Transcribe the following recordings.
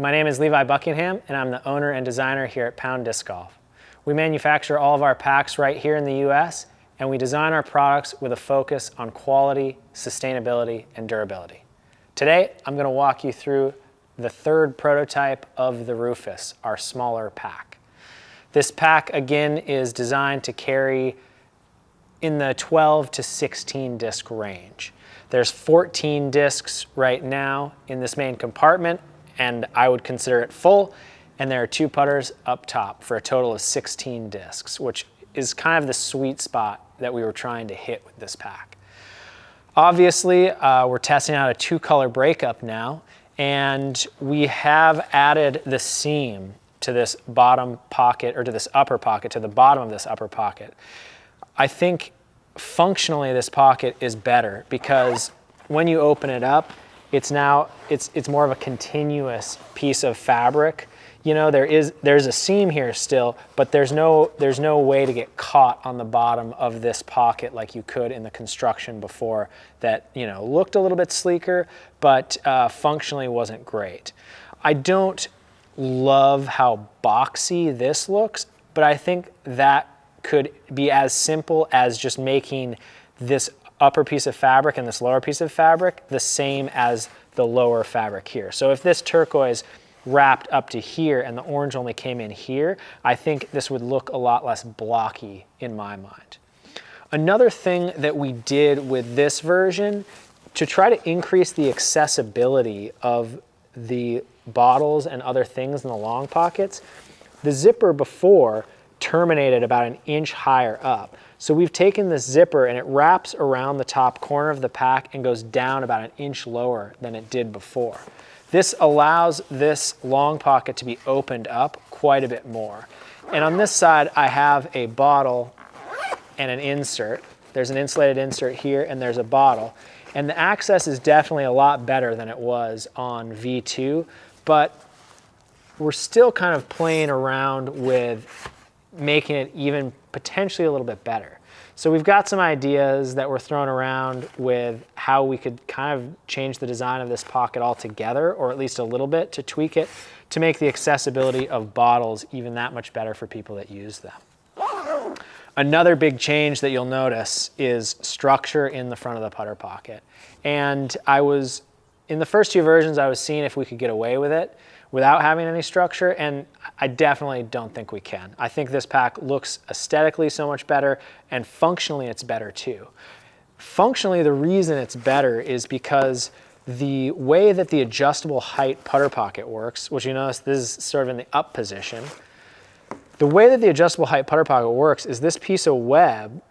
My name is Levi Buckingham, and I'm the owner and designer here at Pound Disc Golf. We manufacture all of our packs right here in the US, and we design our products with a focus on quality, sustainability, and durability. Today, I'm going to walk you through the third prototype of the Rufus, our smaller pack. This pack, again, is designed to carry in the 12 to 16 disc range. There's 14 discs right now in this main compartment, and I would consider it full, and there are 2 putters up top for a total of 16 discs, which is kind of the sweet spot that we were trying to hit with this pack. Obviously, we're testing out a 2-color breakup now, and we have added the seam to this bottom pocket, or to this upper pocket, to the bottom of this upper pocket. I think functionally this pocket is better because when you open it up, it's more of a continuous piece of fabric. You know, there's a seam here still, but there's no way to get caught on the bottom of this pocket like you could in the construction before that, you know, looked a little bit sleeker, but functionally wasn't great. I don't love how boxy this looks, but I think that could be as simple as just making this upper piece of fabric and this lower piece of fabric the same as the lower fabric here. So if this turquoise wrapped up to here and the orange only came in here, I think this would look a lot less blocky in my mind. Another thing that we did with this version to try to increase the accessibility of the bottles and other things in the long pockets, the zipper before terminated about an inch higher up. So we've taken this zipper and it wraps around the top corner of the pack and goes down about an inch lower than it did before. This allows this long pocket to be opened up quite a bit more. And on this side, I have a bottle and an insert. There's an insulated insert here and there's a bottle. And the access is definitely a lot better than it was on V2, but we're still kind of playing around with making it even potentially a little bit better. So we've got some ideas that we're throwing around with how we could kind of change the design of this pocket altogether, or at least a little bit to tweak it to make the accessibility of bottles even that much better for people that use them. Another big change that you'll notice is structure in the front of the putter pocket. And in the first 2 versions, I was seeing if we could get away with it without having any structure, and I definitely don't think we can. I think this pack looks aesthetically so much better, and functionally it's better too. Functionally, the reason it's better is because the way that the adjustable height putter pocket works, which you notice this is sort of in the up position, the way that the adjustable height putter pocket works is this piece of web,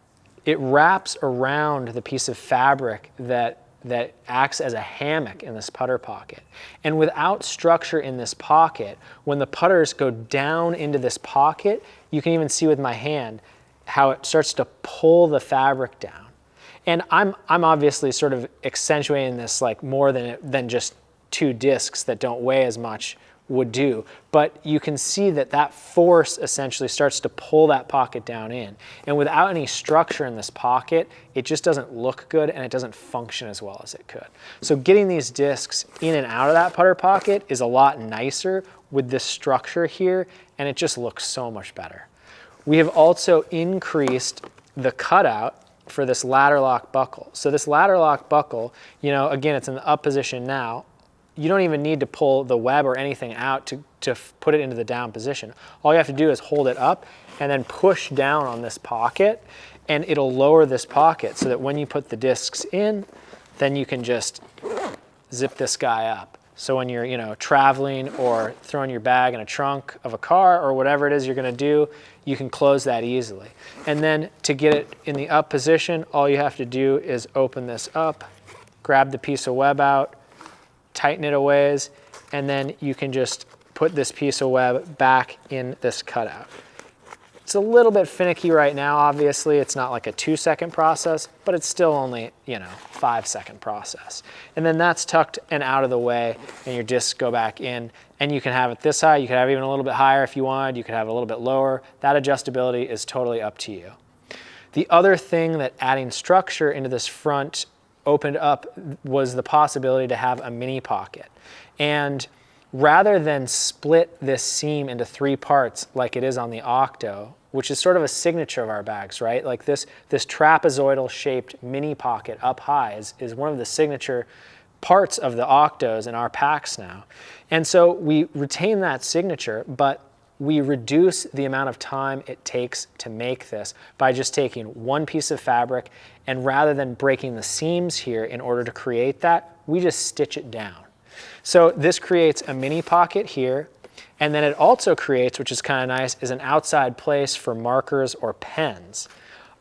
it wraps around the piece of fabric that acts as a hammock in this putter pocket. And without structure in this pocket, when the putters go down into this pocket, you can even see with my hand how it starts to pull the fabric down. And I'm obviously sort of accentuating this like more than just 2 discs that don't weigh as much would do, but you can see that that force essentially starts to pull that pocket down in. And without any structure in this pocket, it just doesn't look good and it doesn't function as well as it could. So getting these discs in and out of that putter pocket is a lot nicer with this structure here, and it just looks so much better. We have also increased the cutout for this ladder lock buckle. So this ladder lock buckle, you know, again, it's in the up position now. You don't even need to pull the web or anything out to put it into the down position. All you have to do is hold it up and then push down on this pocket, and it'll lower this pocket so that when you put the discs in, then you can just zip this guy up. So when you're, you know, traveling or throwing your bag in a trunk of a car or whatever it is you're gonna do, you can close that easily. And then to get it in the up position, all you have to do is open this up, grab the piece of web out, tighten it a ways, and then you can just put this piece of web back in this cutout. It's a little bit finicky right now, obviously. It's not like a 2-second process, but it's still only, you know, 5-second process. And then that's tucked and out of the way, and your discs go back in, and you can have it this high, you can have it even a little bit higher if you wanted, you could have it a little bit lower. That adjustability is totally up to you. The other thing that adding structure into this front opened up was the possibility to have a mini pocket. And rather than split this seam into 3 parts like it is on the Octo, which is sort of a signature of our bags, right? Like this trapezoidal shaped mini pocket up high is one of the signature parts of the Octos in our packs now. And so we retain that signature, but we reduce the amount of time it takes to make this by just taking one piece of fabric, and rather than breaking the seams here in order to create that, we just stitch it down. So this creates a mini pocket here, and then it also creates, which is kind of nice, is an outside place for markers or pens.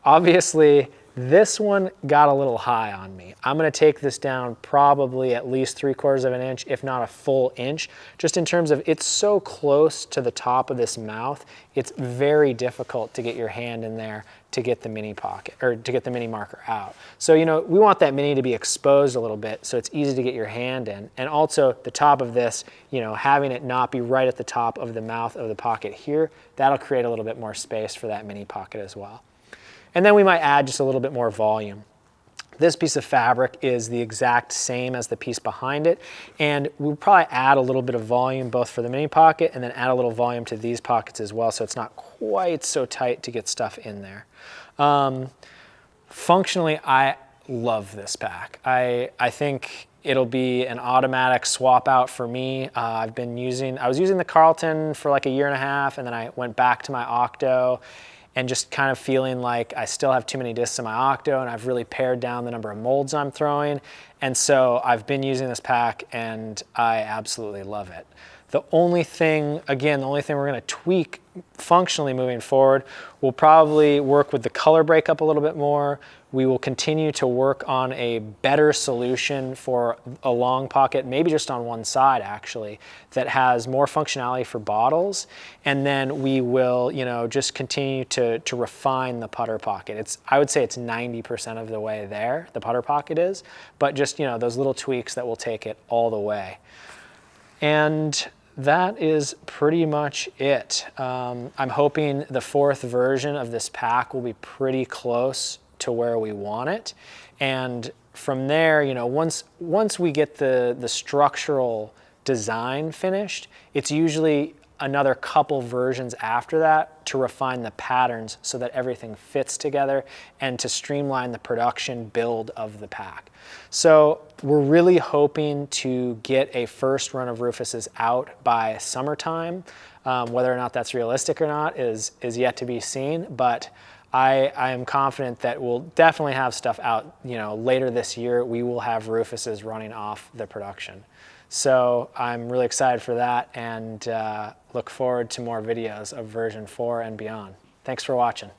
Obviously, this one got a little high on me. I'm gonna take this down probably at least 3/4 of an inch, if not a full inch, just in terms of it's so close to the top of this mouth, it's very difficult to get your hand in there to get the mini pocket, or to get the mini marker out. So, you know, we want that mini to be exposed a little bit so it's easy to get your hand in. And also the top of this, you know, having it not be right at the top of the mouth of the pocket here, that'll create a little bit more space for that mini pocket as well. And then we might add just a little bit more volume. This piece of fabric is the exact same as the piece behind it, and we'll probably add a little bit of volume both for the mini pocket and then add a little volume to these pockets as well, so it's not quite so tight to get stuff in there. Functionally, I love this pack. I think it'll be an automatic swap out for me. I was using the Carlton for like a 1.5 years, and then I went back to my Octo, and just kind of feeling like I still have too many discs in my Octo, and I've really pared down the number of molds I'm throwing. And so I've been using this pack and I absolutely love it. The only thing we're gonna tweak functionally moving forward, we'll probably work with the color breakup a little bit more. We will continue to work on a better solution for a long pocket, maybe just on one side actually, that has more functionality for bottles. And then we will, you know, just continue to refine the putter pocket. I would say it's 90% of the way there, the putter pocket is, but just, you know, those little tweaks that will take it all the way. And that is pretty much it. I'm hoping the 4th version of this pack will be pretty close to where we want it. And from there, you know, once we get the structural design finished, it's usually another couple versions after that to refine the patterns so that everything fits together and to streamline the production build of the pack. So we're really hoping to get a first run of Rufuses out by summertime. Whether or not that's realistic or not is yet to be seen, but I am confident that we'll definitely have stuff out, you know, later this year. We will have Rufuses running off the production. So I'm really excited for that, and look forward to more videos of version 4 and beyond. Thanks for watching.